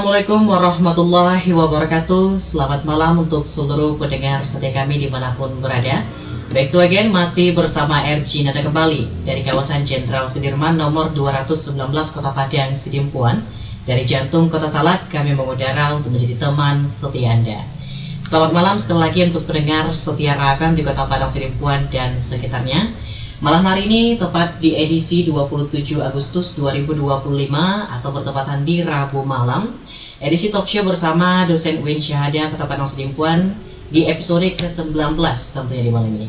Assalamualaikum warahmatullahi wabarakatuh. Selamat malam untuk seluruh pendengar setia kami dimanapun berada. Back to again, masih bersama RG Nada kembali dari kawasan Jenderal Sudirman nomor 219 Kota Padang, Sidimpuan. Dari jantung Kota Salak, kami mengudara untuk menjadi teman setia Anda. Selamat malam sekali lagi untuk pendengar setia RFM di Kota Padang, Sidimpuan dan sekitarnya. Malam hari ini tepat di edisi 27 Agustus 2025 atau bertepatan di Rabu malam, edisi talkshow bersama dosen UIN Syahada Kota Padang Sidimpuan di episode ke-19 tentunya di malam ini.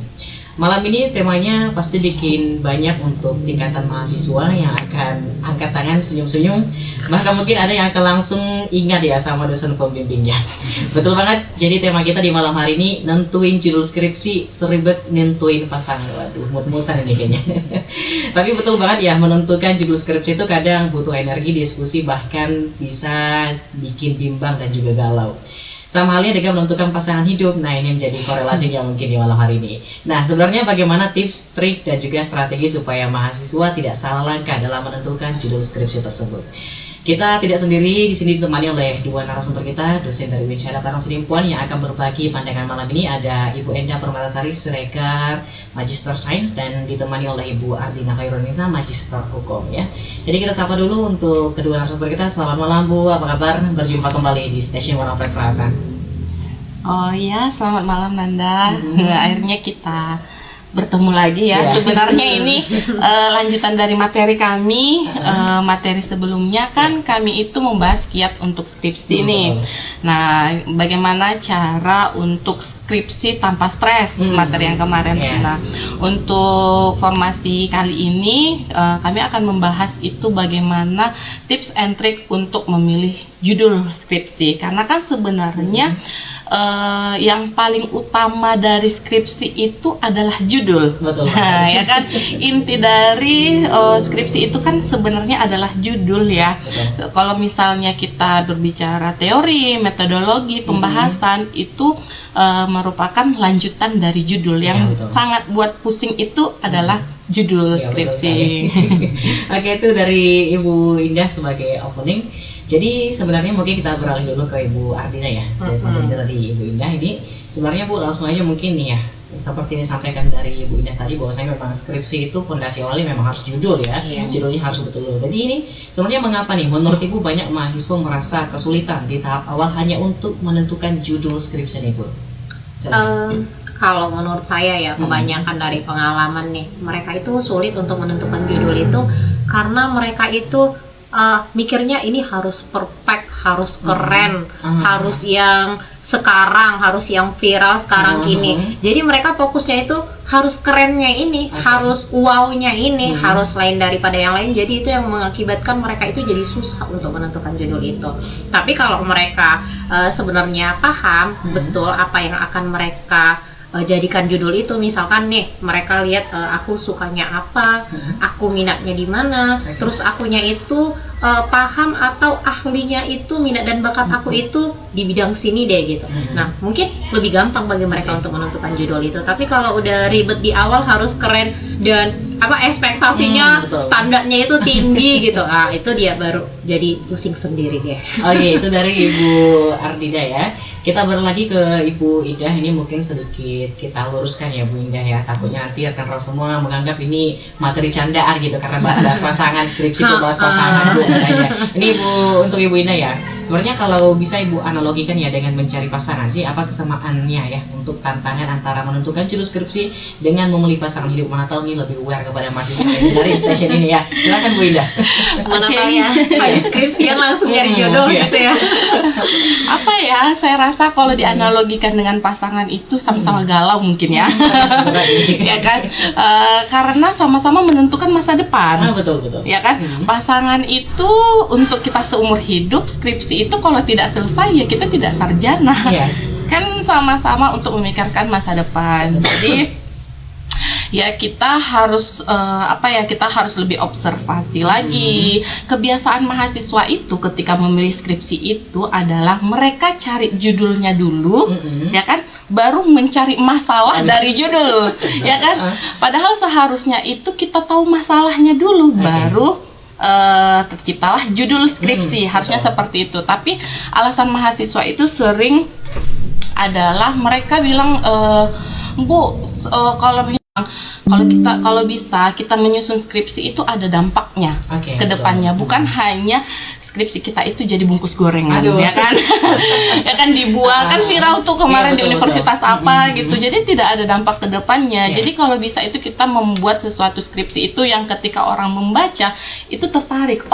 Malam ini temanya pasti bikin banyak untuk tingkatan mahasiswa yang akan angkat tangan senyum-senyum. Maka mungkin ada yang akan langsung ingat ya sama dosen pembimbingnya. Betul banget, jadi tema kita di malam hari ini nentuin judul skripsi seribet nentuin pasangan. Waduh, mut-mutan ini kayaknya. Tapi betul banget ya, menentukan judul skripsi itu kadang butuh energi, diskusi, bahkan bisa bikin bimbang dan juga galau. Sama halnya dengan menentukan pasangan hidup. Nah, ini menjadi korelasinya mungkin di malam hari ini. Nah, sebenarnya bagaimana tips, trik, dan juga strategi supaya mahasiswa tidak salah langkah dalam menentukan judul skripsi tersebut? Kita tidak sendiri, di sini ditemani oleh dua narasumber kita, dosen dari UIN Syahada Padang Sidimpuan yang akan berbagi pandangan malam ini. Ada Ibu Endah Permatasari, Sirekar, Magister Sains, dan ditemani oleh Ibu Ardina Khairunisa, Magister Hukum ya. Jadi kita sapa dulu untuk kedua narasumber kita. Selamat malam Bu, apa kabar? Berjumpa kembali di Stasiun Warna Pergerakan. Oh ya, selamat malam Nanda. Akhirnya kita bertemu lagi ya. Sebenarnya ini lanjutan dari materi kami. Materi sebelumnya kan kami itu membahas kiat untuk skripsi nih. Nah, bagaimana cara untuk skripsi tanpa stres, materi yang kemarin. Nah, untuk formasi kali ini kami akan membahas itu bagaimana tips and trick untuk memilih judul skripsi. Karena kan sebenarnya yang paling utama dari skripsi itu adalah judul. Betul. Nah, ya kan, inti dari skripsi itu kan sebenarnya adalah judul ya. Kalau misalnya kita berbicara teori, metodologi, pembahasan itu merupakan lanjutan dari judul. Yang sangat buat pusing itu adalah judul skripsi. Oke, itu dari Ibu Indah sebagai opening. Jadi sebenarnya mungkin kita beralih dulu ke Ibu Ardina ya. Dari sebelumnya tadi Ibu Indah ini sebenarnya Bu langsung aja mungkin nih ya, seperti yang disampaikan dari Ibu Indah tadi bahwasanya memang skripsi itu fondasi awalnya memang harus judul ya. Judulnya harus betul. Jadi ini sebenarnya mengapa nih menurut Ibu banyak mahasiswa merasa kesulitan di tahap awal hanya untuk menentukan judul skripsi nih Bu? Kalau menurut saya ya, kebanyakan dari pengalaman nih, mereka itu sulit untuk menentukan judul itu karena mereka itu mikirnya ini harus perfect, harus keren, harus yang sekarang, harus yang viral sekarang gini. Jadi mereka fokusnya itu harus kerennya ini, harus wow-nya ini, harus lain daripada yang lain. Jadi itu yang mengakibatkan mereka itu jadi susah untuk menentukan judul itu. Tapi kalau mereka sebenarnya paham betul apa yang akan mereka jadikan judul itu, misalkan nih mereka lihat aku sukanya apa, aku minatnya di mana, terus akunya itu paham atau ahlinya itu minat dan bakat aku itu di bidang sini deh gitu. Nah, mungkin lebih gampang bagi mereka untuk menentukan judul itu. Tapi kalau udah ribet di awal harus keren dan ekspektasinya standarnya itu tinggi gitu, itu dia baru jadi pusing sendiri deh. Oke, itu dari Ibu Ardina ya. Kita berlagi ke Ibu Indah. Ini mungkin sedikit kita luruskan ya Bu Indah ya. Takutnya nanti akan semua menganggap ini materi candaan gitu karena bahas pasangan, skripsi itu bahas pasangan Bu katanya. Ini Ibu, untuk Ibu Indah ya. Sebenarnya kalau bisa Ibu analogikan ya dengan mencari pasangan sih, apa kesamaannya ya untuk tantangan antara menentukan judul skripsi dengan memilih pasangan hidup? Mana tahu ini lebih aware kepada mahasiswa dari stasiun ini ya. Silakan Bu Indah. Mana tahu ya, habis skripsian langsung nyari jodoh gitu ya. Apa ya, saya rasa kalau dianalogikan dengan pasangan itu sama-sama galau mungkin ya. Ya kan, karena sama-sama menentukan masa depan. Betul. Ya kan, pasangan itu untuk kita seumur hidup, skripsi itu kalau tidak selesai ya kita tidak sarjana. Kan sama-sama untuk memikirkan masa depan. Jadi ya kita harus kita harus lebih observasi lagi. Kebiasaan mahasiswa itu ketika memilih skripsi itu adalah mereka cari judulnya dulu, ya kan, baru mencari masalah dari judul, ya kan. Padahal seharusnya itu kita tahu masalahnya dulu, baru terciptalah judul skripsi. Harusnya seperti itu. Tapi alasan mahasiswa itu sering adalah mereka bilang, Bu, kalau bisa kita menyusun skripsi itu ada dampaknya ke depannya, bukan hanya skripsi kita itu jadi bungkus gorengan. Ya kan ya kan dibuat, kan viral tuh kemarin di universitas apa gitu, jadi tidak ada dampak ke depannya. Jadi kalau bisa itu kita membuat sesuatu skripsi itu yang ketika orang membaca itu tertarik,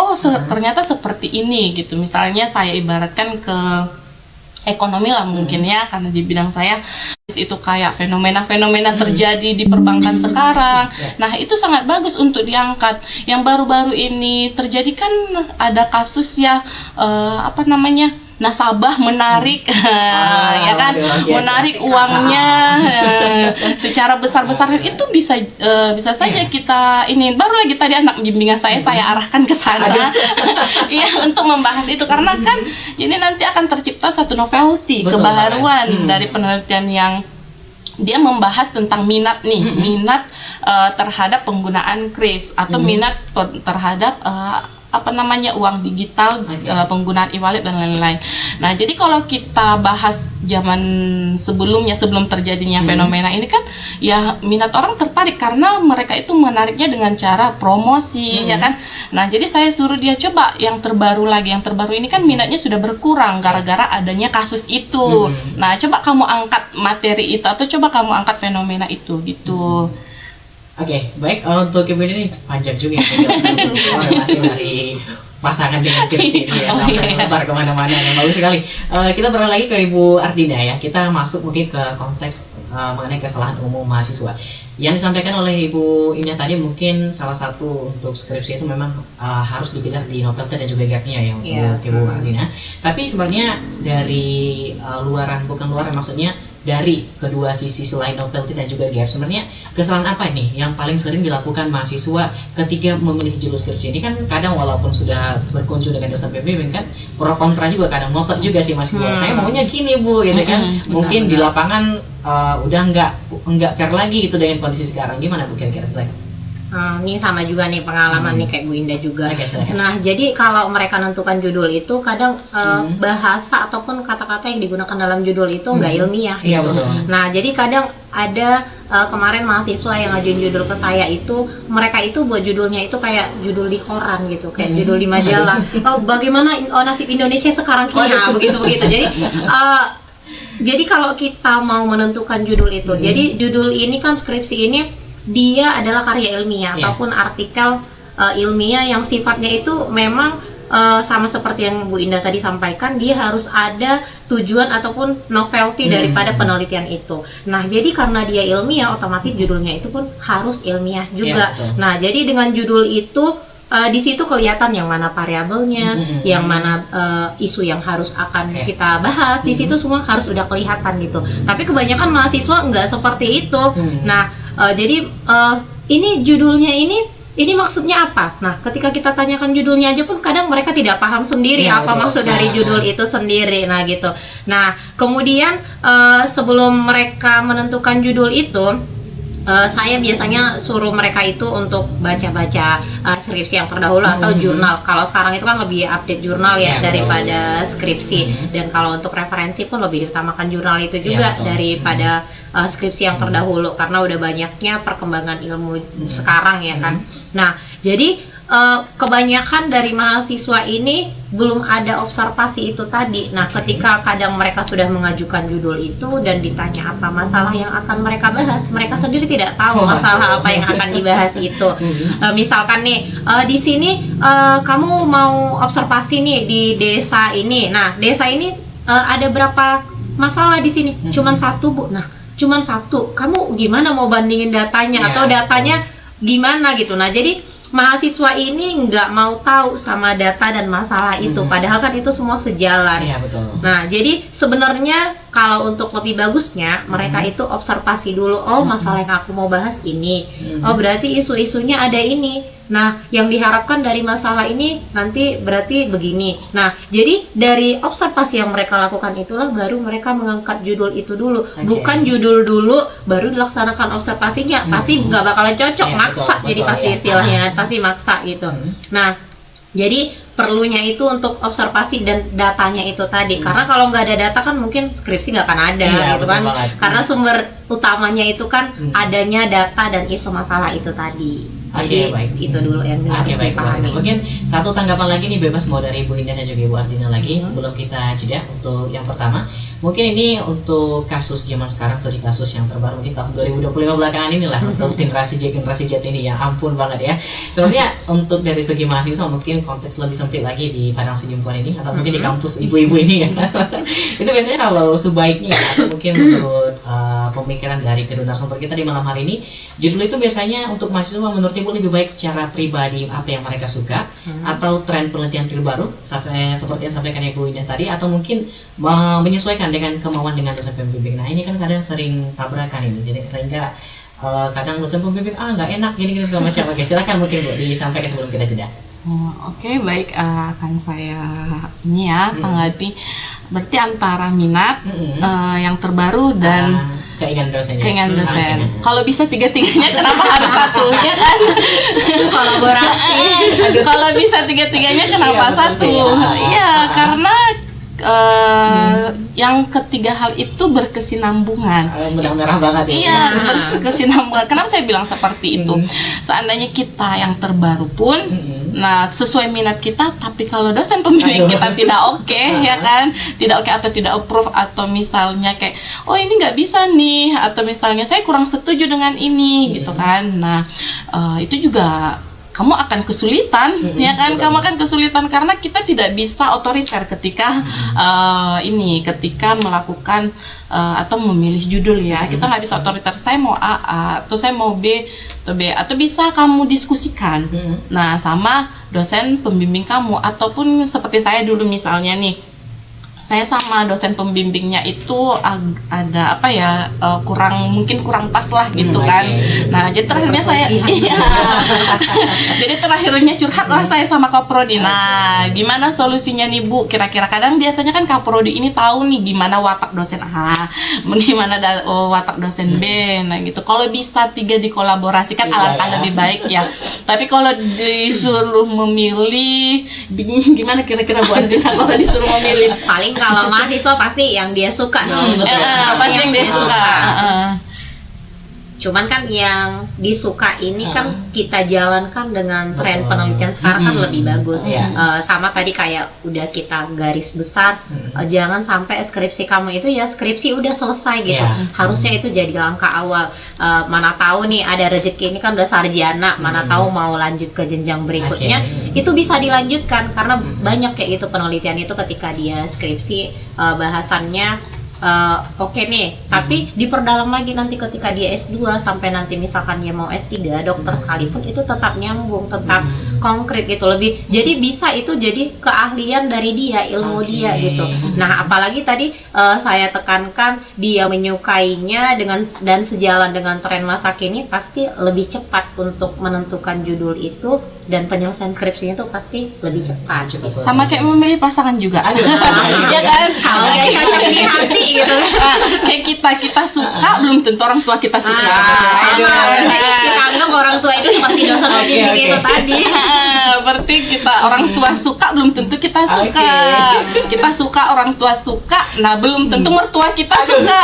ternyata seperti ini gitu. Misalnya saya ibaratkan ke ekonomi lah mungkin ya, karena di bidang saya itu kayak fenomena-fenomena terjadi di perbankan sekarang. Nah, itu sangat bagus untuk diangkat. Yang baru-baru ini terjadi kan ada kasus ya, nasabah menarik ya kan, menarik uangnya secara besar-besaran. Itu bisa saja kita ini, baru lagi tadi anak bimbingan saya arahkan ke sana ya untuk membahas itu, karena kan jadi nanti akan tercipta satu novelty, kebaharuan dari penelitian yang dia membahas tentang minat terhadap penggunaan kris atau minat terhadap uang digital, penggunaan e-wallet dan lain-lain. Nah, jadi kalau kita bahas zaman sebelum terjadinya fenomena ini kan ya minat orang tertarik karena mereka itu menariknya dengan cara promosi ya kan. Nah, jadi saya suruh dia coba yang terbaru lagi. Yang terbaru ini kan minatnya sudah berkurang gara-gara adanya kasus itu. Nah, coba kamu angkat materi itu atau coba kamu angkat fenomena itu gitu. Oke, baik. Untuk Ibu ini panjang juga ya, masih dari pasangan dengan skripsi ini ya, sampai lebar kemana-mana, yang bagus sekali. Kita beralih lagi ke Ibu Ardina ya. Kita masuk mungkin ke konteks mengenai kesalahan umum mahasiswa. Yang disampaikan oleh Ibu Indah tadi mungkin salah satu untuk skripsi itu memang harus dikejar di novelty dan juga gapnya ya untuk Ibu Ardina. Tapi sebenarnya dari bukan luaran, maksudnya dari kedua sisi selain novelty dan juga gap, sebenarnya kesalahan apa nih yang paling sering dilakukan mahasiswa ketika memilih judul skripsi ini? Kan kadang walaupun sudah berkunjung dengan dosen pembimbing kan pro kontra juga, kadang ngotot juga sih Mas, saya maunya gini Bu gitu kan. Mungkin di lapangan udah nggak care lagi gitu dengan kondisi sekarang. Gimana Bu kira-kira selain? Ini sama juga nih pengalaman nih kayak Bu Indah juga. Nah, jadi kalau mereka menentukan judul itu kadang bahasa ataupun kata-kata yang digunakan dalam judul itu nggak ilmiah gitu. Nah, jadi kadang ada kemarin mahasiswa yang ngajuin judul ke saya itu, mereka itu buat judulnya itu kayak judul di koran gitu, kayak judul di majalah. Bagaimana nasib Indonesia sekarang kini, begitu. Jadi kalau kita mau menentukan judul itu, jadi judul ini kan skripsi ini dia adalah karya ilmiah ataupun artikel ilmiah yang sifatnya itu memang sama seperti yang Bu Indah tadi sampaikan, dia harus ada tujuan ataupun novelty daripada penelitian itu. Nah, jadi karena dia ilmiah, otomatis judulnya itu pun harus ilmiah juga. Nah, jadi dengan judul itu di situ kelihatan yang mana variabelnya, yang mana isu yang harus akan kita bahas. Di situ semua harus udah kelihatan gitu. Tapi kebanyakan mahasiswa nggak seperti itu. Nah, jadi ini judulnya ini maksudnya apa? Nah, ketika kita tanyakan judulnya aja pun kadang mereka tidak paham sendiri apa maksud dari judul itu sendiri. Nah, gitu. Nah, kemudian sebelum mereka menentukan judul itu, saya biasanya suruh mereka itu untuk baca-baca skripsi yang terdahulu atau jurnal. Kalau sekarang itu kan lebih update jurnal ya daripada skripsi. Dan kalau untuk referensi pun lebih diutamakan jurnal itu juga daripada skripsi yang terdahulu, karena udah banyaknya perkembangan ilmu sekarang ya kan. Nah, jadi kebanyakan dari mahasiswa ini belum ada observasi itu tadi. Nah, ketika kadang mereka sudah mengajukan judul itu dan ditanya apa masalah yang akan mereka bahas, mereka sendiri tidak tahu masalah apa yang akan dibahas itu. Misalkan nih, di sini kamu mau observasi nih di desa ini. Nah, desa ini ada berapa masalah di sini? Cuman satu, Bu. Nah, cuman satu. Kamu gimana mau bandingin datanya atau datanya gimana gitu. Nah, jadi mahasiswa ini nggak mau tahu sama data dan masalah itu, padahal kan itu semua sejalan. Nah, jadi sebenarnya kalau untuk lebih bagusnya mereka itu observasi dulu. Oh, masalah yang aku mau bahas ini. Oh, berarti isu-isunya ada ini. Nah, yang diharapkan dari masalah ini nanti berarti begini. Nah, jadi dari observasi yang mereka lakukan itulah baru mereka mengangkat judul itu dulu. Bukan judul dulu baru dilaksanakan observasinya. Pasti nggak bakalan cocok, maksa. Jadi pasti istilahnya pasti maksa gitu. Nah, Jadi perlunya itu untuk observasi dan datanya itu tadi, karena kalau nggak ada data kan mungkin skripsi nggak akan ada Iya, gitu betul kan, banget. karena sumber utamanya itu kan adanya data dan isu masalah itu tadi. Jadi baik. itu dulu yang harus Oke, baik, dipahami. mungkin satu tanggapan lagi nih, bebas mau dari Ibu Indah dan juga Ibu Ardina lagi sebelum kita jeda. Untuk yang pertama, mungkin ini untuk kasus zaman sekarang, studi kasus yang terbaru mungkin tahun 2025 belakangan inilah untuk generasi Z ini, ya ampun banget ya. Sebenarnya untuk dari segi mahasiswa mungkin konteks lebih sempit lagi di Padang Senyumpuan ini, atau mungkin di kampus ibu-ibu ini ya. Itu biasanya kalau sebaiknya, atau mungkin menurut pemikiran dari kedua narasumber kita di malam hari ini, judul itu biasanya untuk mahasiswa menurut Ibu lebih baik secara pribadi apa yang mereka suka, atau tren penelitian terbaru seperti yang sampaikan Ibu Indah tadi, atau mungkin menyesuaikan dengan kemauan dengan dosen pembimbing. Nah ini kan kadang sering tabrakan ini, jadi sehingga kadang dosen pembimbing nggak enak gini segala macam. Oke, silakan mungkin Bu disampaikan sebelum kita jeda. Oke, baik, akan saya ini ya tanggapi. Berarti antara minat yang terbaru dan keinginan dosen. keinginan dosen. Kalau bisa tiga-tiganya, kenapa harus satu? Ya kan? Kolaborasi. Kalau bisa tiga-tiganya, kenapa Iya, betul satu? sih. Iya, karena yang ketiga hal itu berkesinambungan. Merah banget ya. Iya, berkesinambungan. Kenapa saya bilang seperti itu? Seandainya kita yang terbaru pun, nah sesuai minat kita, tapi kalau dosen pembimbing kita tidak oke, ya kan, tidak oke atau tidak approve, atau misalnya kayak, oh ini nggak bisa nih, atau misalnya saya kurang setuju dengan ini, gitu kan. Nah, itu juga kamu akan kesulitan, ya kan? Kamu akan kesulitan karena kita tidak bisa otoriter ketika ketika melakukan atau memilih judul ya. Kita nggak bisa otoriter. Saya mau A, atau saya mau B, atau bisa kamu diskusikan. Nah, sama dosen pembimbing kamu, ataupun seperti saya dulu misalnya nih. Saya sama dosen pembimbingnya itu ada apa ya, mungkin kurang pas lah gitu kan. Nah, jadi terakhirnya saya jadi terakhirnya curhat lah saya sama Kaprodi. Nah, gimana solusinya nih Bu? Kira-kira kadang biasanya kan Kaprodi ini tahu nih gimana watak dosen A, gimana watak dosen B. Nah, gitu. Kalau bisa 3 dikolaborasikan alangkah lebih baik ya. Tapi kalau disuruh memilih, gimana kira-kira Bu Ardina kalau disuruh memilih? Paling kalau mahasiswa pasti yang dia suka dong. Pasti yang dia suka. Cuman kan yang disuka ini kan kita jalankan dengan tren penelitian sekarang kan lebih bagus. Sama tadi kayak udah kita garis besar, jangan sampai skripsi kamu itu ya skripsi udah selesai gitu. Harusnya itu jadi langkah awal. Mana tahu nih ada rezeki, ini kan udah sarjana, mana tahu mau lanjut ke jenjang berikutnya, itu bisa dilanjutkan karena banyak kayak gitu penelitian itu ketika dia skripsi bahasannya oke nih, tapi diperdalam lagi nanti ketika dia S2 sampai nanti misalkan dia mau S3 dokter sekalipun itu tetap nyambung, tetap konkret gitu, lebih jadi bisa itu jadi keahlian dari dia, ilmu dia gitu. Nah, apalagi tadi saya tekankan dia menyukainya dan sejalan dengan tren masa kini, pasti lebih cepat untuk menentukan judul itu dan penyelesaian skripsinya itu pasti lebih cepat. Sama kayak memilih pasangan juga. Ya kan? Kalau nggak cocok di hati gitu. Kayak kita suka belum tentu orang tua kita suka. Kita anggap orang tua itu seperti dosen pembimbing itu tadi. Berarti kita orang tua suka belum tentu kita suka. Kita suka, orang tua suka, nah belum tentu mertua kita suka.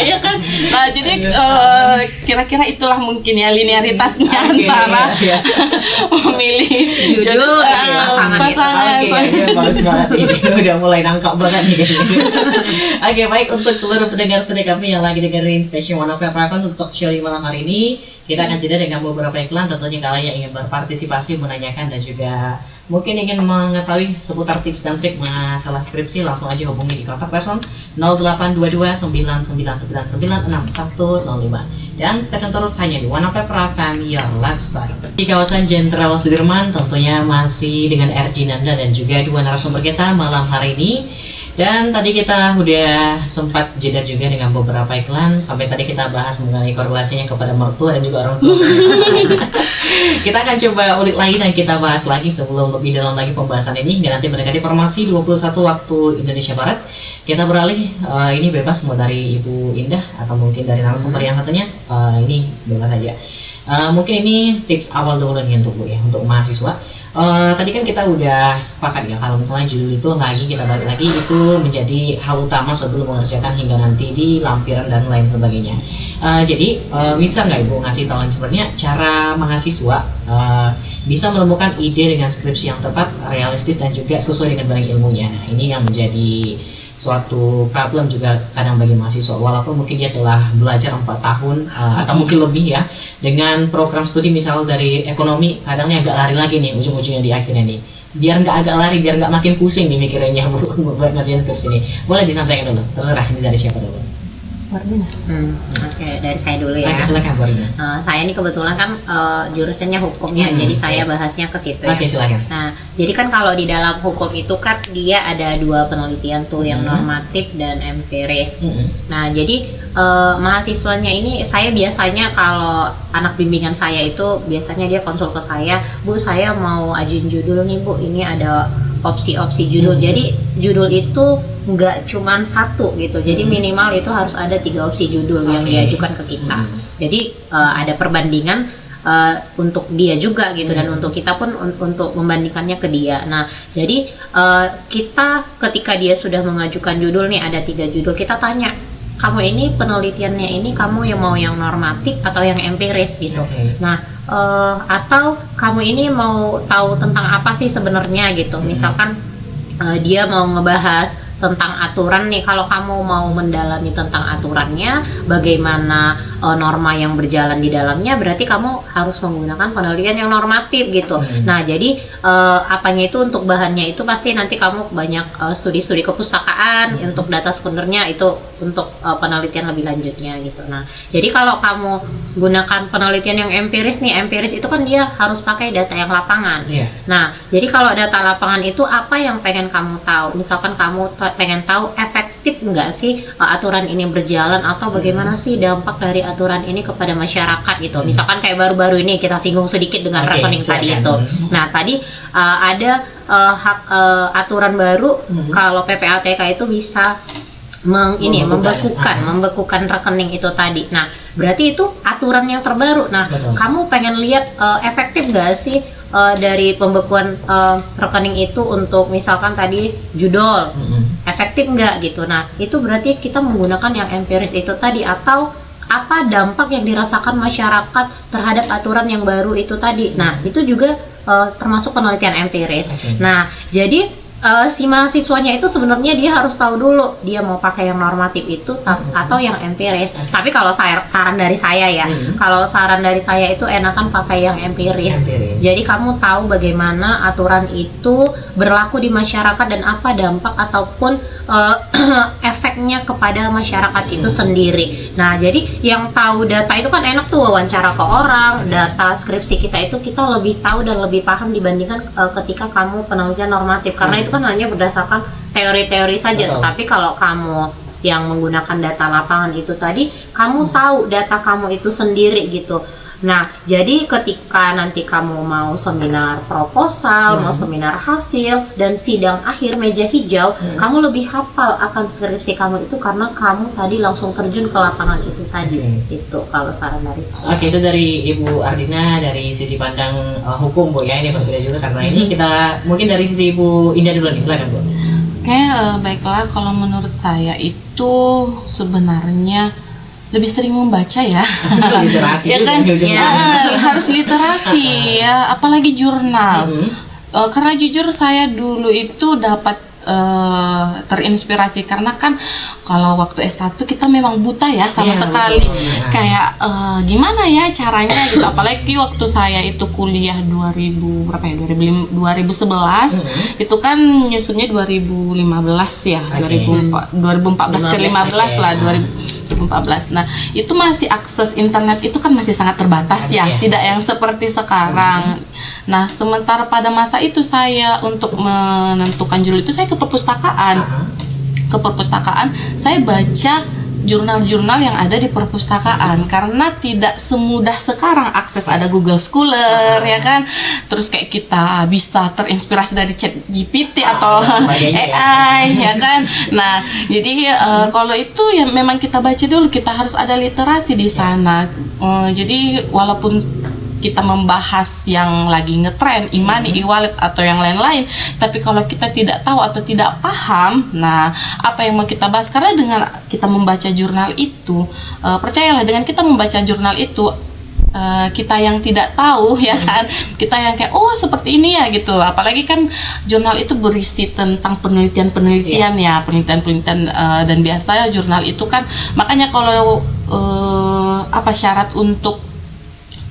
Ya kan? Nah, jadi kira-kira itulah mungkin ya linearitasnya antara memilih judul pasangan. Bagus banget ini, udah mulai nangkap banget nih. Oke, baik, untuk seluruh pendengar setia kami yang lagi dengerin Station One of Prakan untuk show di malam hari ini, kita akan jeda dengan beberapa iklan. Tentunya kalian yang ingin berpartisipasi, menanyakan dan juga mungkin ingin mengetahui seputar tips dan trik masalah skripsi, langsung aja hubungi di kontak person 082299996105 dan stay terus hanya di One of Prakan Your Lifestyle di kawasan Jenderal Sudirman. Tentunya masih dengan RG Nanda dan juga dua narasumber kita malam hari ini. Dan tadi kita udah sempat jeda juga dengan beberapa iklan. Sampai tadi kita bahas mengenai korelasinya kepada mertua dan juga orang tua. Kita akan coba ulik lagi dan kita bahas lagi sebelum lebih dalam lagi pembahasan ini. Dan nanti mendekati formasi 21 waktu Indonesia Barat. Kita beralih, ini bebas mau dari Ibu Indah atau mungkin dari narasumber yang satunya. Ini bebas saja. Mungkin ini tips awal dulu nih untuk Bu ya, untuk mahasiswa. Tadi kan kita udah sepakat ya kalau misalnya judul itu lagi kita balik lagi itu menjadi hal utama sebelum mengerjakan hingga nanti di lampiran dan lain sebagainya. Jadi bisa nggak Ibu ngasih tahu sebenarnya cara mahasiswa bisa menemukan ide dengan skripsi yang tepat, realistis dan juga sesuai dengan barang ilmunya. Nah, ini yang menjadi suatu problem juga kadang bagi mahasiswa, walaupun mungkin dia telah belajar 4 tahun atau mungkin lebih ya dengan program studi misal dari ekonomi, kadangnya agak lari lagi nih ujung-ujungnya di akhirnya nih, biar nggak agak lari, biar nggak makin pusing nih mikirannya buat ngerjain skripsi ini. Boleh disampaikan dulu, terserah ini dari siapa dulu. Oke, dari saya dulu ya. Silakan Bu Ardina. Saya ini kebetulan kan jurusannya hukum ya, jadi saya bahasnya ke situ ya. Oke, silakan. Nah, jadi kan kalau di dalam hukum itu kan dia ada 2 penelitian tuh, yang normatif dan empiris. Nah, jadi mahasiswanya ini saya biasanya kalau anak bimbingan saya itu biasanya dia konsul ke saya, Bu saya mau ajuin judul nih Bu, ini ada opsi-opsi judul. Jadi judul itu nggak cuman satu gitu, jadi minimal itu harus ada 3 opsi judul yang diajukan ke kita. Jadi ada perbandingan untuk dia juga gitu, dan untuk kita pun untuk membandingkannya ke dia. Nah, jadi kita ketika dia sudah mengajukan judul nih, ada 3 judul, kita tanya, kamu ini penelitiannya ini kamu yang mau yang normatif atau yang empiris gitu. Nah, atau kamu ini mau tahu tentang apa sih sebenarnya gitu. Misalkan dia mau ngebahas tentang aturan nih, kalau kamu mau mendalami tentang aturannya, bagaimana norma yang berjalan di dalamnya, berarti kamu harus menggunakan penelitian yang normatif gitu. Nah, jadi apanya itu untuk bahannya itu pasti nanti kamu banyak studi-studi kepustakaan, untuk data sekundernya itu untuk penelitian lebih lanjutnya gitu. Nah, jadi kalau kamu gunakan penelitian yang empiris nih, empiris itu kan dia harus pakai data yang lapangan. Nah, jadi kalau data lapangan itu apa yang pengen kamu tahu? Misalkan kamu pengen tahu efektif nggak sih aturan ini berjalan, atau bagaimana sih dampak dari aturan ini kepada masyarakat gitu. Misalkan kayak baru-baru ini kita singgung sedikit dengan rekening tadi itu. Nah, tadi ada aturan baru kalau PPATK itu bisa membekukan rekening itu tadi. Nah, berarti itu aturan yang terbaru. Nah, kamu pengen lihat efektif nggak sih dari pembekuan rekening itu untuk misalkan tadi judul, efektif nggak gitu. Nah, itu berarti kita menggunakan yang empiris itu tadi, atau apa dampak yang dirasakan masyarakat terhadap aturan yang baru itu tadi. Nah, itu juga termasuk penelitian empiris. Nah, jadi si mahasiswanya itu sebenarnya dia harus tahu dulu dia mau pakai yang normatif itu atau yang empiris. Tapi kalau saran dari saya ya, kalau saran dari saya itu enakan pakai yang empiris. Jadi kamu tahu bagaimana aturan itu berlaku di masyarakat dan apa dampak ataupun efeknya kepada masyarakat itu sendiri. Nah, jadi yang tahu data itu kan enak tuh, wawancara ke orang, data skripsi kita itu kita lebih tahu dan lebih paham dibandingkan ketika kamu penelitian normatif, karena itu kan hanya berdasarkan teori-teori saja. Tapi kalau kamu yang menggunakan data lapangan itu tadi, kamu tahu data kamu itu sendiri gitu. Nah, jadi ketika nanti kamu mau seminar proposal, mau seminar hasil, dan sidang akhir meja hijau, kamu lebih hafal akan skripsi kamu itu karena kamu tadi langsung terjun ke lapangan itu tadi. Itu kalau saran dari saya. Oke, itu dari Ibu Ardina dari sisi pandang hukum Bu ya, ini berbeda juga karena ini kita mungkin dari sisi Ibu Indah dulu nih, silakan Bu. Oke, baiklah, kalau menurut saya itu sebenarnya lebih sering membaca ya. Literasi ya kan, harus literasi ya, apalagi jurnal. Karena jujur saya dulu itu dapat terinspirasi karena kan kalau waktu S1 kita memang buta ya sama sekali. Kayak gimana ya caranya gitu, apalagi waktu saya itu kuliah 2011 itu kan nyusunnya 2015 ya, 2014 ke 15 lah, 2014. Nah, itu masih akses internet itu kan masih sangat terbatas ya, tidak yang seperti sekarang. Nah, sementara pada masa itu saya untuk menentukan judul itu saya ke perpustakaan. Saya baca jurnal-jurnal yang ada di perpustakaan, karena tidak semudah sekarang akses, ada Google Scholar ya kan, terus kayak kita bisa terinspirasi dari Chat GPT atau AI ya kan. Nah jadi kalau itu ya memang kita baca dulu, kita harus ada literasi di sana. Jadi walaupun kita membahas yang lagi ngetren, e-money, e-wallet atau yang lain-lain, tapi kalau kita tidak tahu atau tidak paham, nah apa yang mau kita bahas? Karena dengan kita membaca jurnal itu, percayalah, dengan kita membaca jurnal itu, kita yang tidak tahu ya kan, kita yang kayak oh seperti ini ya gitu, apalagi kan jurnal itu berisi tentang penelitian-penelitian ya, penelitian-penelitian, dan biasanya jurnal itu kan, makanya kalau syarat untuk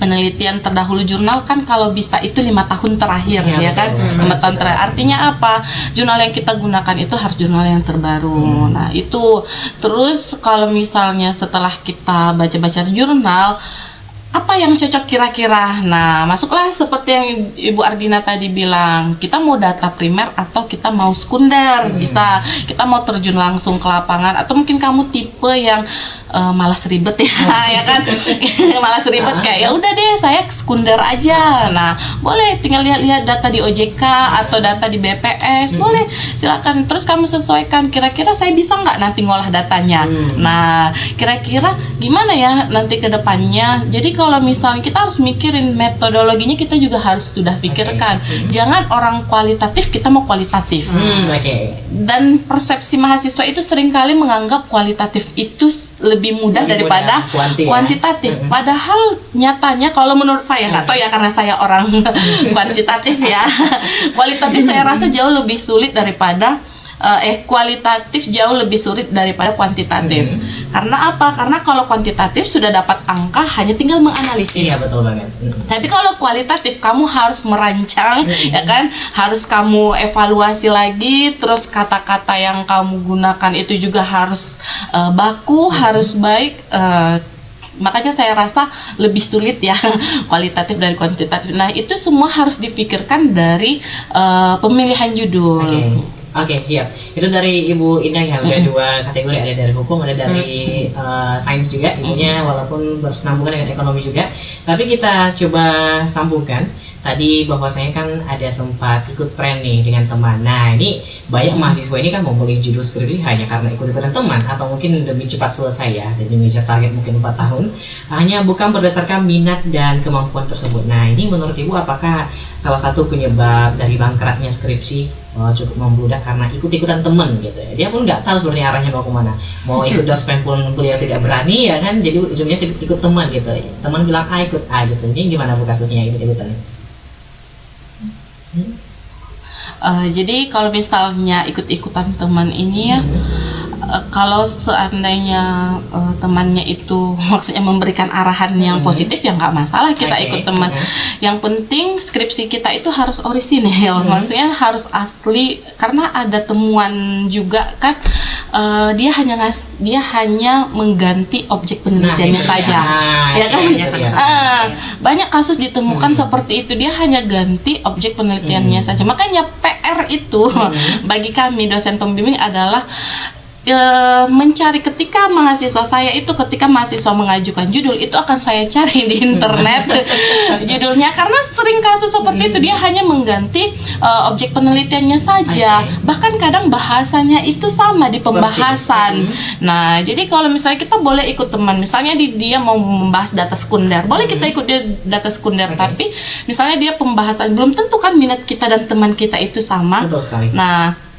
penelitian terdahulu jurnal kan kalau bisa itu 5 tahun terakhir ya kan, 5 tahun terakhir. Artinya apa? Jurnal yang kita gunakan itu harus jurnal yang terbaru. Nah itu, terus kalau misalnya setelah kita baca-baca jurnal, apa yang cocok kira-kira? Nah, masuklah seperti yang Ibu Ardina tadi bilang, kita mau data primer atau kita mau sekunder, bisa kita mau terjun langsung ke lapangan, atau mungkin kamu tipe yang malas ribet ya kan, malas ribet kayak ya udah deh saya sekunder aja. Nah, boleh tinggal lihat-lihat data di OJK atau data di BPS, boleh silakan. Terus kamu sesuaikan, kira-kira saya bisa nggak nanti ngolah datanya. Nah, kira-kira gimana ya nanti ke depannya. Jadi kalau misalnya kita harus mikirin metodologinya, kita juga harus sudah pikirkan. Jangan orang kualitatif kita mau kualitatif. Dan persepsi mahasiswa itu seringkali menganggap kualitatif itu lebih mudah daripada kuantitatif. Padahal nyatanya kalau menurut saya, nggak tahu ya karena saya orang kuantitatif ya, kualitatif saya rasa jauh lebih sulit daripada kualitatif jauh lebih sulit daripada kuantitatif. Karena apa? Karena kalau kuantitatif sudah dapat angka, hanya tinggal menganalisis. Iya, betul banget. Tapi kalau kualitatif kamu harus merancang, ya kan? Harus kamu evaluasi lagi, terus kata-kata yang kamu gunakan itu juga harus baku, harus baik. Makanya saya rasa lebih sulit ya kualitatif dari kuantitatif. Nah, itu semua harus dipikirkan dari pemilihan judul. Oke, siap. Itu dari Ibu Indah ya, udah 2 kategori, ada dari hukum, ada dari sains juga, ibunya walaupun bersenambungan dengan ekonomi juga. Tapi kita coba sambungkan. Tadi bahwasanya kan ada sempat ikut tren nih dengan teman. Nah, ini banyak mahasiswa ini kan memilih judul skripsi hanya karena ikut-ikutan teman, atau mungkin demi cepat selesai ya, demi mengejar target mungkin 4 tahun, hanya bukan berdasarkan minat dan kemampuan tersebut. Nah, ini menurut Ibu apakah salah satu penyebab dari bangkratnya skripsi cukup membludak karena ikut-ikutan teman gitu ya? Dia pun nggak tahu sebenarnya arahnya mau kemana, mau ikut dosen pun beliau tidak berani ya kan, jadi ujungnya ikut teman gitu. Teman bilang A, ikut A gitu. Ini gimana Bu kasusnya ikut-ikutan? Jadi kalau misalnya ikut-ikutan teman ini ya, kalau seandainya temannya itu maksudnya memberikan arahan yang positif, ya nggak masalah kita ikut teman. Yang penting skripsi kita itu harus orisinil, maksudnya harus asli, karena ada temuan juga kan, dia hanya mengganti objek penelitiannya saja, ya kan? Banyak kasus ditemukan seperti itu, dia hanya ganti objek penelitiannya saja. Makanya PR itu bagi kami dosen pembimbing adalah mencari, ketika mahasiswa mengajukan judul itu akan saya cari di internet judulnya, karena sering kasus seperti itu, dia hanya mengganti objek penelitiannya saja, bahkan kadang bahasanya itu sama di pembahasan. Nah, jadi kalau misalnya kita boleh ikut teman, misalnya dia mau membahas data sekunder, boleh kita ikut dia data sekunder, tapi misalnya dia pembahasan belum tentu kan minat kita dan teman kita itu sama. Betul sekali. Nah,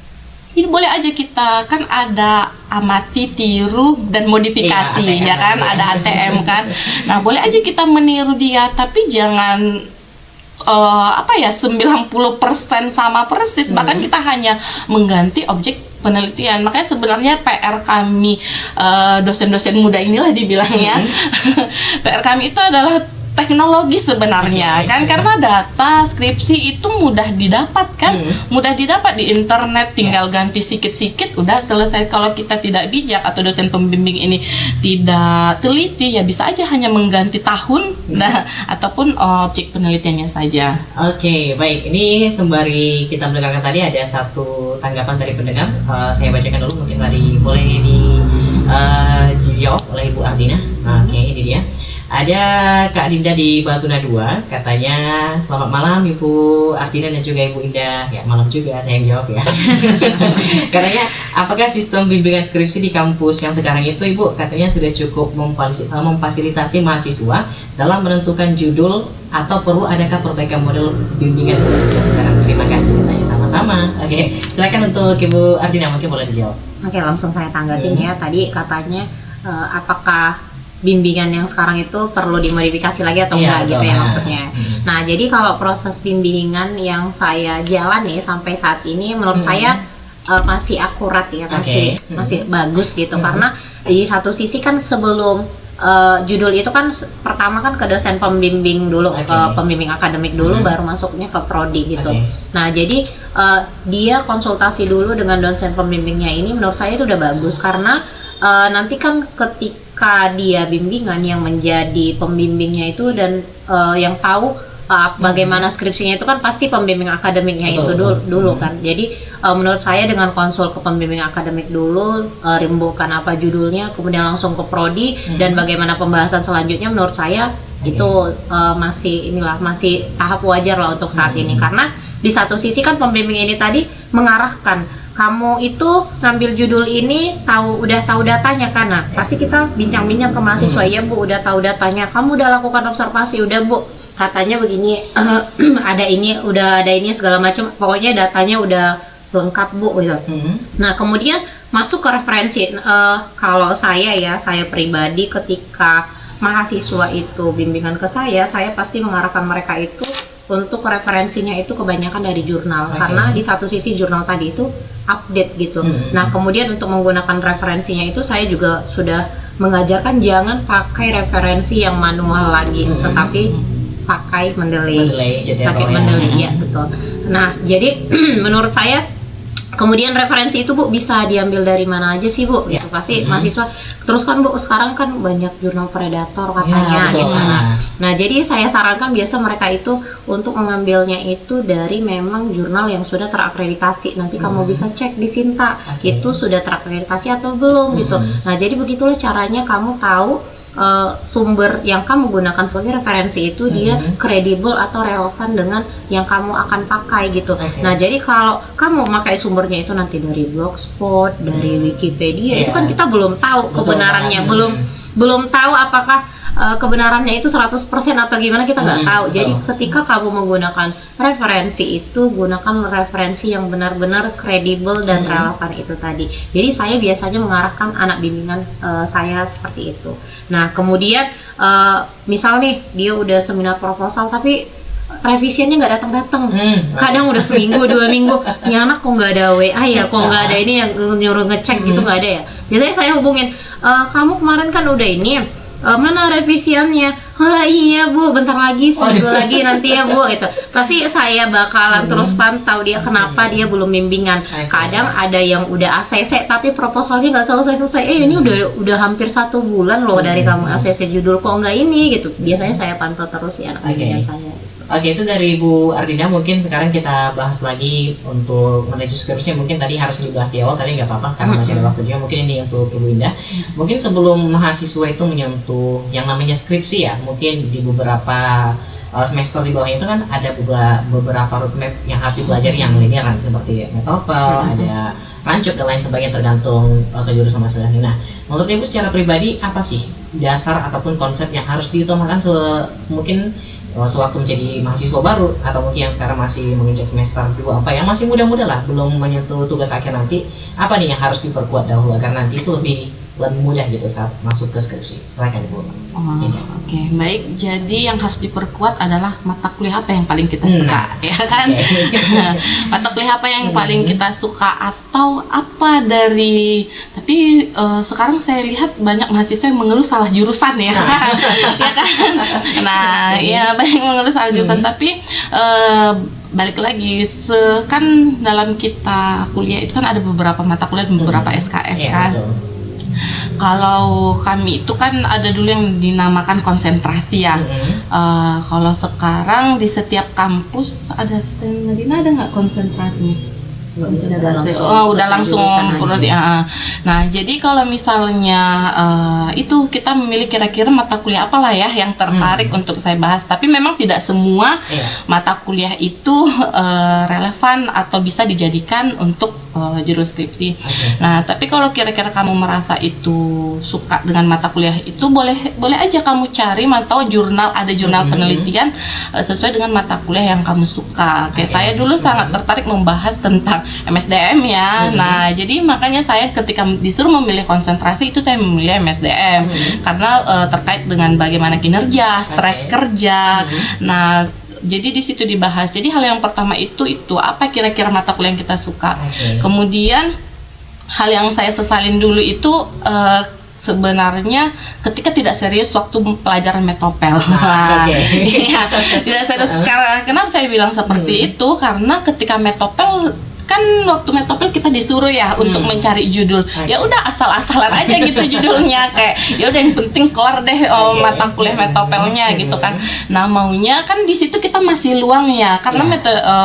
ini boleh aja kita, kan ada amati, tiru, dan modifikasi, ya kan, ada ATM kan. Nah, boleh aja kita meniru dia, tapi jangan 90% sama persis, bahkan kita hanya mengganti objek penelitian. Makanya sebenarnya PR kami dosen-dosen muda inilah dibilangnya PR kami itu adalah teknologi sebenarnya kan, karena data skripsi itu mudah didapat kan, mudah didapat di internet, tinggal ganti sikit-sikit udah selesai. Kalau kita tidak bijak atau dosen pembimbing ini tidak teliti, ya bisa aja hanya mengganti tahun ataupun objek penelitiannya saja. Oke, baik. Ini sembari kita mendengarkan tadi ada satu tanggapan dari pendengar, saya bacakan dulu, mungkin tadi boleh dijawab oleh Ibu Ardina. Oke, ini dia. Ada Kak Dinda di Batuna 2, katanya selamat malam Ibu Ardina dan juga Ibu Indah. Ya malam juga saya yang jawab ya. Katanya apakah sistem bimbingan skripsi di kampus yang sekarang itu Ibu katanya sudah cukup memfasilitasi mahasiswa dalam menentukan judul atau perlu adakah perbaikan model bimbingan yang sekarang? Terima kasih, katanya sama-sama. Oke, silakan untuk Ibu Ardina, mungkin boleh dijawab. Oke, langsung saya tanggapin ya. Tadi katanya apakah bimbingan yang sekarang itu perlu dimodifikasi lagi atau enggak gitu ya maksudnya. Nah, jadi kalau proses bimbingan yang saya jalani sampai saat ini menurut saya masih akurat ya, masih bagus gitu. Karena di satu sisi kan sebelum judul itu kan pertama kan ke dosen pembimbing dulu, ke pembimbing akademik dulu, baru masuknya ke prodi gitu. Nah, jadi dia konsultasi dulu dengan dosen pembimbingnya ini menurut saya itu udah bagus karena nanti kan ketika dia bimbingan yang menjadi pembimbingnya itu dan yang tahu bagaimana skripsinya itu kan pasti pembimbing akademiknya itu dulu kan. Jadi menurut saya dengan konsul ke pembimbing akademik dulu, rembukan apa judulnya, kemudian langsung ke prodi dan bagaimana pembahasan selanjutnya, menurut saya itu masih tahap wajar lah untuk saat ini. Karena di satu sisi kan pembimbing ini tadi mengarahkan kamu itu ngambil judul ini udah tahu datanya kan. Nah, pasti kita bincang-bincang ke mahasiswa, ya Bu, udah tahu datanya, kamu udah lakukan observasi, udah Bu, katanya begini, ada ini segala macam, pokoknya datanya udah lengkap Bu gitu. Nah, kemudian masuk ke referensi. Kalau saya pribadi ketika mahasiswa itu bimbingan ke saya pasti mengarahkan mereka itu untuk referensinya itu kebanyakan dari jurnal, karena di satu sisi jurnal tadi itu update gitu. Nah, kemudian untuk menggunakan referensinya itu saya juga sudah mengajarkan jangan pakai referensi yang manual lagi, tetapi pakai Mendeley ya betul. Nah, jadi menurut saya kemudian referensi itu Bu bisa diambil dari mana aja sih Bu? Gitu pasti mahasiswa. Terus kan Bu sekarang kan banyak jurnal predator katanya gitu. Nah, jadi saya sarankan biasa mereka itu untuk mengambilnya itu dari memang jurnal yang sudah terakreditasi. Nanti kamu bisa cek di Sinta itu sudah terakreditasi atau belum gitu. Nah, jadi begitulah caranya kamu tahu sumber yang kamu gunakan sebagai referensi itu dia kredibel atau relevan dengan yang kamu akan pakai gitu. Nah, jadi kalau kamu pakai sumbernya itu nanti dari Blogspot, dari Wikipedia, itu kan kita belum tahu kebenarannya, belum tahu apakah kebenarannya itu 100% atau gimana, kita nggak tahu. Jadi ketika kamu menggunakan referensi itu, gunakan referensi yang benar-benar kredibel dan relevan itu tadi. Jadi saya biasanya mengarahkan anak bimbingan saya seperti itu. Nah, kemudian misal nih dia udah seminar proposal tapi revisiannya nggak datang-datang, kadang udah seminggu 2 minggu, ini anak kok nggak ada WA ya, kok nggak ada ini yang nyuruh ngecek gitu, nggak ada ya. Biasanya saya hubungin, kamu kemarin kan udah ini mana revisiannya? Oh iya Bu, bentar lagi, seminggu lagi nanti ya Bu gitu. Pasti saya bakalan terus pantau dia kenapa dia belum bimbingan. Kadang ada yang udah ACC tapi proposalnya nggak selesai. Ini udah hampir 1 bulan loh dari kamu ACC judul, kok nggak ini gitu. Biasanya saya pantau terus ya anak bimbingan saya. Oke, itu dari Ibu Ardina. Mungkin sekarang kita bahas lagi untuk menuju skripsinya. Mungkin tadi harus dibahas di awal, tapi nggak apa-apa karena masih ada waktu juga. Mungkin ini untuk Ibu Indah. Mungkin sebelum mahasiswa itu menyentuh yang namanya skripsi ya, mungkin di beberapa semester di bawahnya itu kan ada beberapa roadmap yang harus dipelajari yang linear kan, seperti TOEFL, ada Rancup dan lain sebagainya, tergantung kejurusan masing-masing. Nah, menurut Ibu secara pribadi apa sih dasar ataupun konsep yang harus diutamakan mungkin sewaktu menjadi mahasiswa baru atau mungkin yang sekarang masih menginjak semester 2 apa yang masih muda-muda lah, belum menyentuh tugas akhir nanti, apa nih yang harus diperkuat dahulu agar nanti itu lebih mudah gitu saat masuk ke skripsi? Silakan Ibu. Oke, baik. Jadi yang harus diperkuat adalah mata kuliah apa yang paling kita suka, ya kan? Mata kuliah apa yang paling kita suka atau apa dari. Tapi sekarang saya lihat banyak mahasiswa yang mengeluh salah jurusan ya, ya kan? Nah, ya banyak mengeluh salah jurusan. Tapi balik lagi, kan dalam kita kuliah itu kan ada beberapa mata kuliah dan beberapa SKS kan. Kalau kami itu kan ada dulu yang dinamakan konsentrasi ya. Kalau sekarang di setiap kampus ada, Nadina ada nggak konsentrasinya? nggak bisa udah langsung jurusan purut aja. ya. Nah, jadi kalau misalnya itu kita memilih kira-kira mata kuliah apalah ya yang tertarik untuk saya bahas. Tapi memang tidak semua Iya. mata kuliah itu relevan atau bisa dijadikan untuk judul skripsi. Oke. Nah, tapi kalau kira-kira kamu merasa itu suka dengan mata kuliah itu, boleh aja kamu cari atau ada jurnal penelitian sesuai dengan mata kuliah yang kamu suka. Kayak Oke. saya dulu sangat tertarik membahas tentang MSDM ya. Nah, jadi makanya saya ketika disuruh memilih konsentrasi itu saya memilih MSDM karena terkait dengan bagaimana kinerja, stres kerja. Nah, jadi di situ dibahas. Jadi hal yang pertama itu apa kira-kira mata kuliah yang kita suka. Oke. Kemudian hal yang saya sesalin dulu itu sebenarnya ketika tidak serius waktu pelajaran metopel. Oke. Iya, tidak serius. Karena kenapa saya bilang seperti itu? Karena ketika metopel kan waktu metopel kita disuruh ya untuk mencari judul. Ya udah asal-asalan aja gitu judulnya, kayak ya udah yang penting kelar deh mata kuliah metopelnya gitu kan. Nah, maunya kan di situ kita masih luang ya karena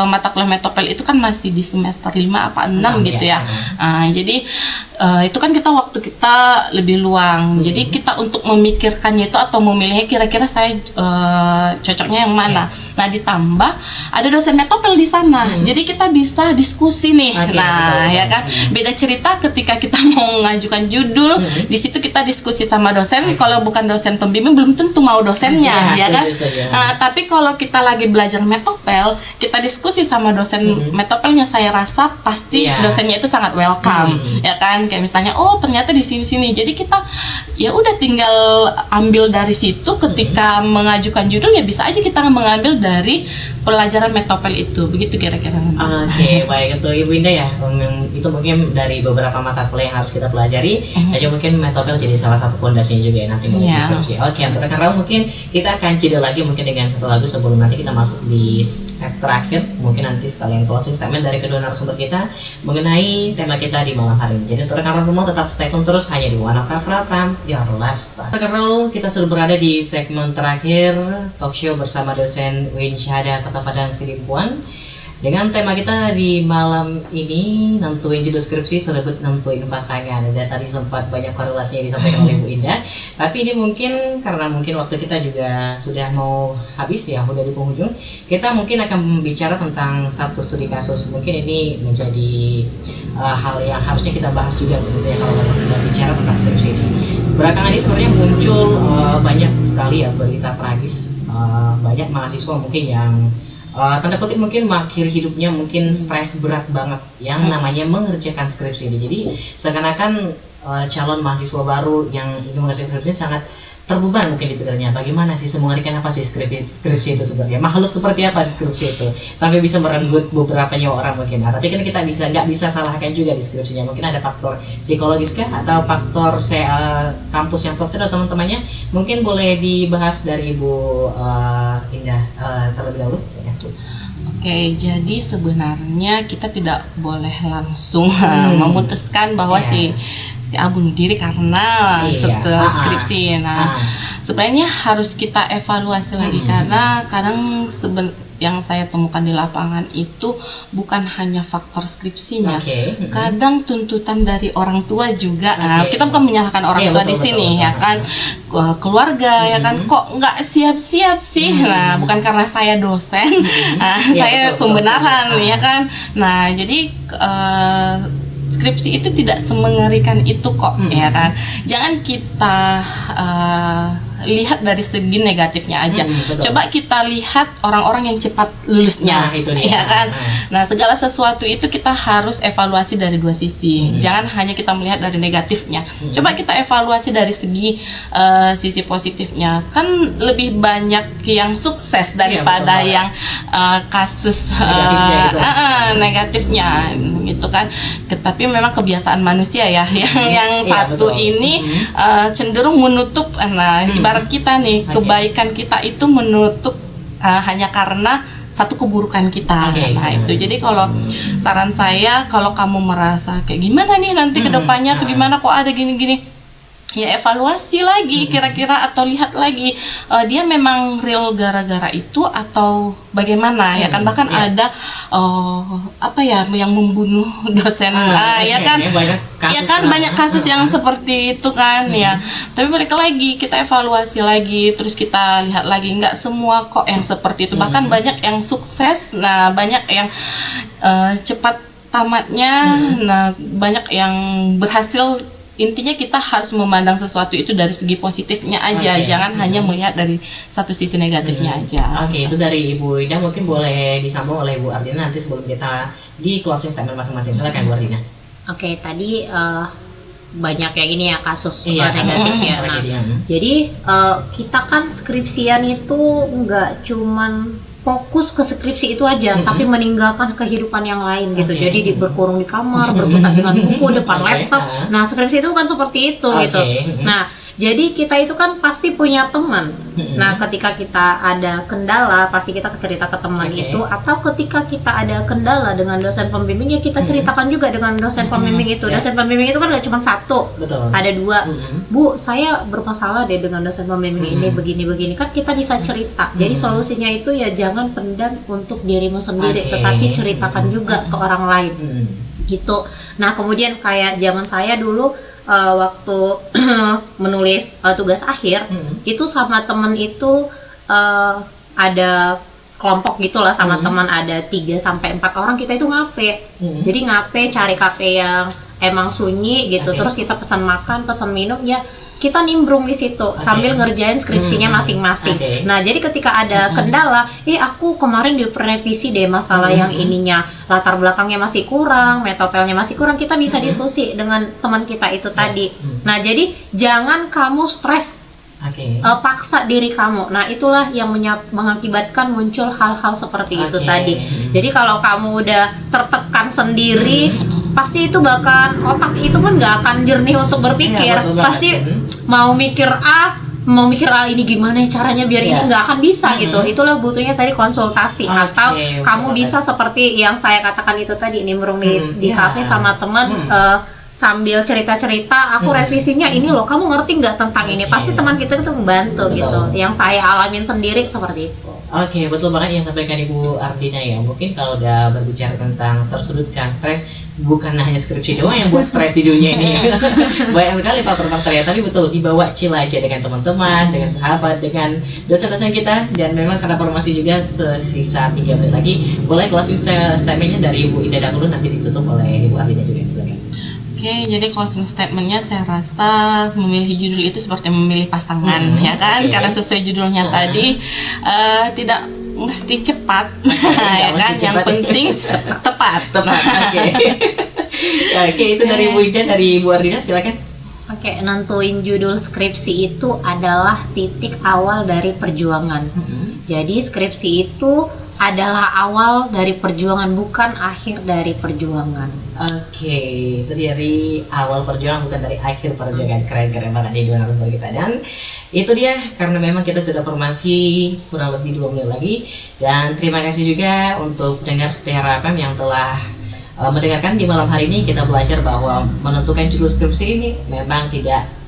mata kuliah metopel itu kan masih di semester 5 apa 6 gitu ya. Jadi itu kan waktu kita lebih luang. Jadi kita untuk memikirkannya itu atau memilihnya kira-kira saya cocoknya yang mana. Nah, ditambah ada dosen metopel di sana. Jadi kita bisa diskusi nih. Nah, ya kan beda cerita ketika kita mau mengajukan judul, di situ kita diskusi sama dosen. Kalau bukan dosen pembimbing belum tentu mau dosennya, ya kan? Nah, tapi kalau kita lagi belajar metopel, kita diskusi sama dosen metopelnya, saya rasa pasti dosennya itu sangat welcome, ya kan? Kayak misalnya, oh ternyata di sini-sini. Jadi kita ya udah tinggal ambil dari situ. Ketika mengajukan judul ya bisa aja kita mengambil dari pelajaran metopel itu. Begitu kira-kira. Oke, baik itu Ibu Indah ya. Itu mungkin dari beberapa mata kuliah yang harus kita pelajari. Aja mungkin metopel jadi salah satu fondasinya juga ya nanti untuk diskusi. Oke, untuk rekan-rekan mungkin kita akan jeda lagi mungkin dengan satu lagu sebelum nanti kita masuk di step terakhir. Mungkin nanti sekalian closing statement dari kedua narasumber kita mengenai tema kita di malam hari ini. Jadi untuk rekan-rekan semua tetap stay tune terus hanya di One Program Your Lifestyle. Rekan-rekan kita sudah berada di segmen terakhir talk show bersama dosen UIN Syahada Kota Padang Sidimpuan. Dengan tema kita di malam ini, nentuin judul skripsi, selebut nentuin pasangan. Dan tadi sempat banyak korelasinya disampaikan oleh Bu Indah. Tapi ini mungkin karena mungkin waktu kita juga sudah mau habis ya, udah di penghujung. Kita mungkin akan bicara tentang satu studi kasus. Mungkin ini menjadi hal yang harusnya kita bahas juga begitu ya kalau kita bicara tentang skripsi ini. Belakangan ini sebenarnya muncul banyak sekali ya berita tragis. Banyak mahasiswa mungkin yang tanda kutip mungkin akhir hidupnya mungkin stres berat banget yang namanya mengerjakan skripsi ini. Jadi seakan-akan calon mahasiswa baru yang ingin mengerjakan skripsi sangat terbeban mungkin di pikirannya. Bagaimana sih mengerikan apa sih skripsi itu sebenarnya? Makhluk seperti apa skripsi itu? Sampai bisa merenggut beberapa nyawa orang mungkin. Nah, tapi kan kita nggak bisa salahkan juga di skripsinya. Mungkin ada faktor psikologis kah atau faktor kampus yang toksik atau teman-temannya. Mungkin boleh dibahas dari Ibu Indah terlebih dahulu. Oke, jadi sebenarnya kita tidak boleh langsung memutuskan bahwa si A bunuh diri karena setelah skripsi. Nah, sebenarnya harus kita evaluasi lagi karena kadang yang saya temukan di lapangan itu bukan hanya faktor skripsinya, kadang tuntutan dari orang tua juga. Kita bukan menyalahkan orang tua di sini, ya kan, keluarga, ya kan, kok nggak siap-siap sih. Nah, bukan karena saya dosen, saya pembenaran, ya kan. Nah, jadi skripsi itu tidak semengerikan itu kok, ya kan. Jangan kita lihat dari segi negatifnya aja. Coba kita lihat orang-orang yang cepat lulusnya, ya kan. Nah, segala sesuatu itu kita harus evaluasi dari dua sisi. Jangan hanya kita melihat dari negatifnya. Coba kita evaluasi dari segi sisi positifnya. Kan lebih banyak yang sukses daripada yang kasus negatifnya gitu kan. Tapi memang kebiasaan manusia ya yang satu ini cenderung menutup. Nah, ibarat kita nih, kebaikan kita itu menutup hanya karena satu keburukan kita. Nah, itu. Jadi kalau saran saya, kalau kamu merasa kayak gimana nih nanti kedepannya tuh gimana kok ada gini-gini, ya evaluasi lagi kira-kira, atau lihat lagi dia memang real gara-gara itu atau bagaimana, ya kan. Bahkan ada apa ya, yang membunuh dosen, ya kan, ya kan, banyak kasus yang seperti itu kan. Ya, tapi balik lagi kita evaluasi lagi, terus kita lihat lagi, nggak semua kok yang seperti itu. Bahkan banyak yang sukses, nah banyak yang cepat tamatnya, nah banyak yang berhasil. Intinya kita harus memandang sesuatu itu dari segi positifnya aja, jangan hanya melihat dari satu sisi negatifnya aja. Oke, itu dari Ibu Ida, mungkin boleh disambung oleh Ibu Ardina nanti sebelum kita di closing statement masing-masing. Silakan Bu Ardina. Oke, tadi banyak kayak gini ya kasus negatif ya. Nah, jadi kita kan skripsian itu nggak cuman fokus ke skripsi itu aja, tapi meninggalkan kehidupan yang lain gitu. Jadi berkurung di kamar, berkutat dengan buku depan laptop. Nah, skripsi itu kan seperti itu gitu. Nah, jadi kita itu kan pasti punya teman. Nah, ketika kita ada kendala, pasti kita cerita ke teman itu. Atau ketika kita ada kendala dengan dosen pembimbing, ya kita ceritakan juga dengan dosen pembimbing itu. Dosen pembimbing itu kan gak cuma satu, ada dua. Bu, saya bermasalah deh dengan dosen pembimbing ini, begini-begini. Kan kita bisa cerita. Jadi solusinya itu ya jangan pendam untuk dirimu sendiri, tetapi ceritakan juga ke orang lain. Gitu. Nah, kemudian kayak zaman saya dulu waktu menulis tugas akhir, itu sama temen itu ada kelompok gitulah sama teman, ada 3-4 orang, kita itu ngape. Jadi ngape, cari kafe yang emang sunyi gitu, terus kita pesan makan, pesan minum, ya kita nimbrung di situ sambil ngerjain skripsinya masing-masing. Nah, jadi ketika ada kendala, aku kemarin direvisi deh masalah yang ininya, latar belakangnya masih kurang, metopelnya masih kurang, kita bisa diskusi dengan teman kita itu tadi. Nah, jadi jangan kamu stres, paksa diri kamu. Nah, itulah yang mengakibatkan muncul hal-hal seperti itu tadi. Jadi kalau kamu udah tertekan sendiri, pasti itu bahkan otak itu pun nggak akan jernih untuk berpikir. Pasti mau mikir ini gimana caranya biar ini, nggak akan bisa gitu. Itulah butuhnya tadi konsultasi, atau kamu bisa seperti yang saya katakan itu tadi, nimbrung di kafe sama teman, sambil cerita-cerita, aku revisinya ini loh, kamu ngerti nggak tentang ini? Pasti teman kita itu membantu gitu. Yang saya alamin sendiri seperti itu. Oke, betul banget yang sampaikan Ibu Ardina ya. Mungkin kalau udah berbicara tentang tersudutkan, stres, bukan hanya skripsi doang yang buat stres di dunia ini. Banyak sekali faktor-faktor ya, tapi betul, dibawa chill aja dengan teman-teman, dengan sahabat, dengan dosen-dosen kita. Dan memang karena formasi juga sisa 3 menit lagi, boleh closing statementnya dari Ibu Ida dahulu, nanti ditutup oleh Ibu Ardina juga. Silakan. Oke, jadi closing statementnya saya rasa memilih judul itu seperti memilih pasangan, ya kan? Karena sesuai judulnya tadi, tidak mesti cepat, ya kan? Yang penting tepat. Oke, itu dari Ibu Ida, dari Ibu Ardina, silakan. Oke, nentuin judul skripsi itu adalah titik awal dari perjuangan. Jadi skripsi itu adalah awal dari perjuangan, bukan akhir dari perjuangan. Oke, itu dari awal perjuangan, bukan dari akhir perjuangan. Keren banget nih dua narasumber kita. Dan itu dia, karena memang kita sudah formasi kurang lebih 2 menit lagi. Dan terima kasih juga untuk pendengar setia RFM yang telah mendengarkan di malam hari ini. Kita belajar bahwa menentukan judul skripsi ini memang tidak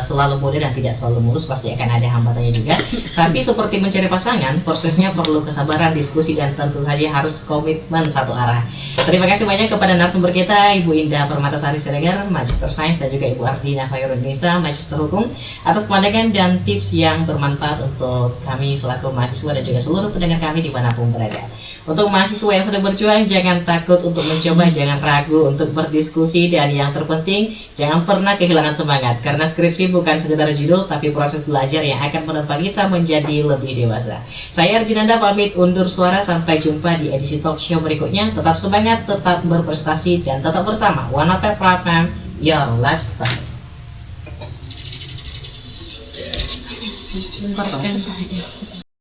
selalu mudah dan tidak selalu mulus, pasti akan ada hambatannya juga. Tapi seperti mencari pasangan, prosesnya perlu kesabaran, diskusi, dan tentu saja harus komitmen satu arah. Terima kasih banyak kepada narasumber kita, Ibu Indah Permatasari Siregar, Magister Sains, dan juga Ibu Ardina Khairunisa, Magister Hukum, atas pandangan dan tips yang bermanfaat untuk kami selaku mahasiswa dan juga seluruh pendengar kami dimanapun berada. Untuk mahasiswa yang sedang berjuang, jangan takut untuk mencoba, jangan ragu untuk berdiskusi, dan yang terpenting, jangan pernah kehilangan semangat, karena skripsi bukan sekedar judul, tapi proses belajar yang akan menempa kita menjadi lebih dewasa. Saya Arjinanda pamit undur suara, sampai jumpa di edisi talk show berikutnya. Tetap semangat, tetap berprestasi, dan tetap bersama One Up Program, Your Lifestyle.